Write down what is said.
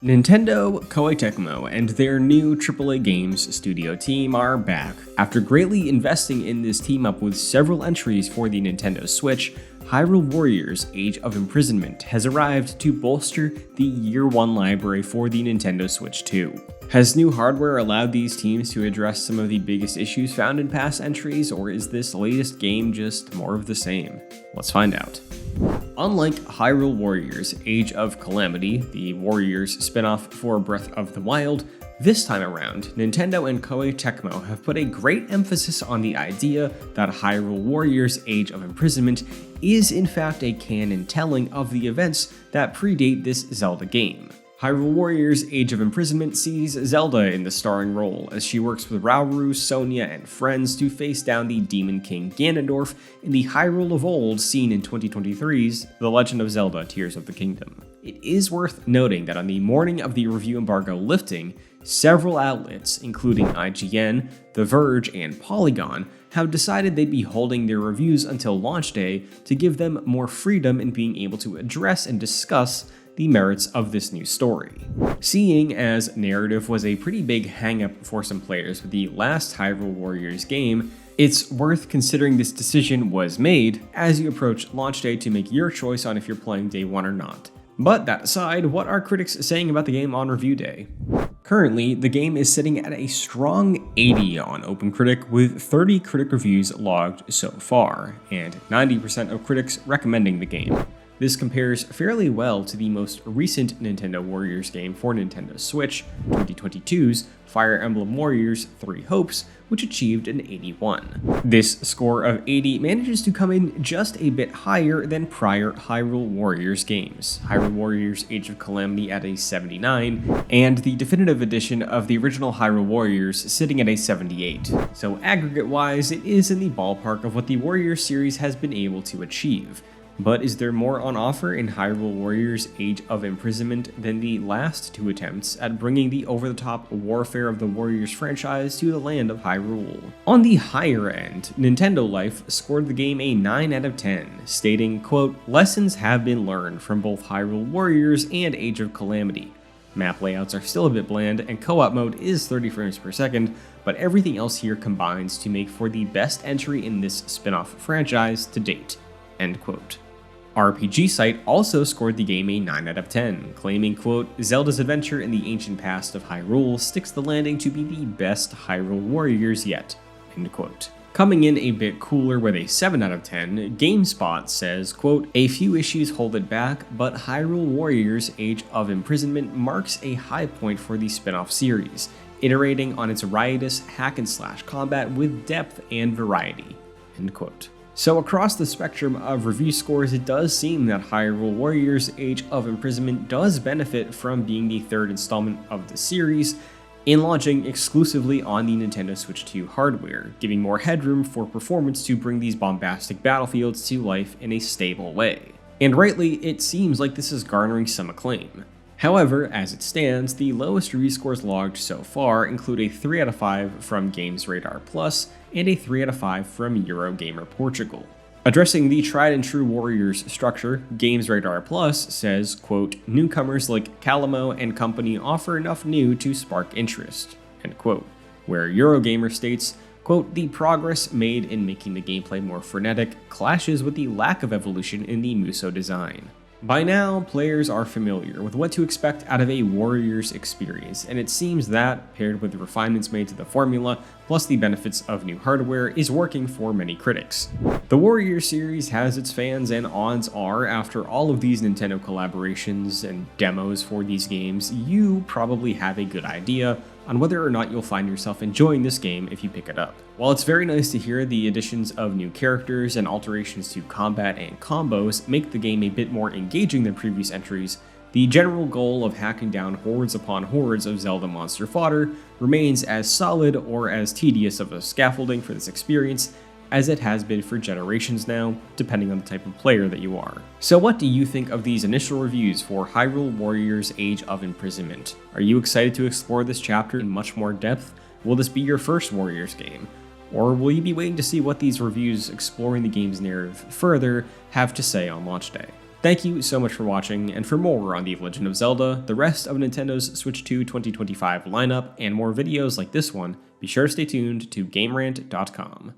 Nintendo, Koei Tecmo, and their new AAA Games studio team are back. After greatly investing in this team up with several entries for the Nintendo Switch, Hyrule Warriors Age of Imprisonment has arrived to bolster the Year 1 library for the Nintendo Switch 2. Has new hardware allowed these teams to address some of the biggest issues found in past entries, or is this latest game just more of the same? Let's find out. Unlike Hyrule Warriors Age of Calamity, the Warriors spin-off for Breath of the Wild, this time around, Nintendo and Koei Tecmo have put a great emphasis on the idea that Hyrule Warriors Age of Imprisonment is in fact a canon telling of the events that predate this Zelda game. Hyrule Warriors Age of Imprisonment sees Zelda in the starring role as she works with Rauru, Sonia, and friends to face down the Demon King Ganondorf in the Hyrule of old seen in 2023's The Legend of Zelda: Tears of the Kingdom. It is worth noting that on the morning of the review embargo lifting, several outlets, including IGN, The Verge, and Polygon, have decided they'd be holding their reviews until launch day to give them more freedom in being able to address and discuss the merits of this new story. Seeing as narrative was a pretty big hang-up for some players with the last Hyrule Warriors game, it's worth considering this decision was made as you approach launch day to make your choice on if you're playing day 1 or not. But that aside, what are critics saying about the game on review day? Currently, the game is sitting at a strong 80 on OpenCritic with 30 critic reviews logged so far, and 90% of critics recommending the game. This compares fairly well to the most recent Nintendo Warriors game for Nintendo Switch, 2022's Fire Emblem Warriors 3 Hopes, which achieved an 81. This score of 80 manages to come in just a bit higher than prior Hyrule Warriors games, Hyrule Warriors Age of Calamity at a 79, and the definitive edition of the original Hyrule Warriors sitting at a 78. So aggregate-wise, it is in the ballpark of what the Warriors series has been able to achieve. But is there more on offer in Hyrule Warriors Age of Imprisonment than the last two attempts at bringing the over-the-top warfare of the Warriors franchise to the land of Hyrule? On the higher end, Nintendo Life scored the game a 9 out of 10, stating, quote, "Lessons have been learned from both Hyrule Warriors and Age of Calamity. Map layouts are still a bit bland, and co-op mode is 30 frames per second, but everything else here combines to make for the best entry in this spin-off franchise to date." End quote. RPG Site also scored the game a 9 out of 10, claiming, quote, "Zelda's adventure in the ancient past of Hyrule sticks the landing to be the best Hyrule Warriors yet." End quote. Coming in a bit cooler with a 7 out of 10, GameSpot says, quote, "A few issues hold it back, but Hyrule Warriors Age of Imprisonment marks a high point for the spin-off series, iterating on its riotous hack-and-slash combat with depth and variety." End quote. So across the spectrum of review scores, it does seem that Hyrule Warriors Age of Imprisonment does benefit from being the third installment of the series in launching exclusively on the Nintendo Switch 2 hardware, giving more headroom for performance to bring these bombastic battlefields to life in a stable way. And rightly, it seems like this is garnering some acclaim. However, as it stands, the lowest review scores logged so far include a 3 out of 5 from GamesRadar Plus and a 3 out of 5 from Eurogamer Portugal. Addressing the tried and true Warriors structure, GamesRadar Plus says, quote, "Newcomers like Calamo and company offer enough new to spark interest," end quote. Where Eurogamer states, quote, "The progress made in making the gameplay more frenetic clashes with the lack of evolution in the Musou design." By now, players are familiar with what to expect out of a Warriors experience, and it seems that, paired with the refinements made to the formula, plus the benefits of new hardware, is working for many critics. The Warriors series has its fans, and odds are, after all of these Nintendo collaborations and demos for these games, you probably have a good idea on whether or not you'll find yourself enjoying this game if you pick it up. While it's very nice to hear the additions of new characters and alterations to combat and combos make the game a bit more engaging than previous entries, the general goal of hacking down hordes upon hordes of Zelda monster fodder remains as solid or as tedious of a scaffolding for this experience as it has been for generations now, depending on the type of player that you are. So what do you think of these initial reviews for Hyrule Warriors Age of Imprisonment? Are you excited to explore this chapter in much more depth? Will this be your first Warriors game? Or will you be waiting to see what these reviews exploring the game's narrative further have to say on launch day? Thank you so much for watching, and for more on The Legend of Zelda, the rest of Nintendo's Switch 2 2025 lineup, and more videos like this one, be sure to stay tuned to GameRant.com.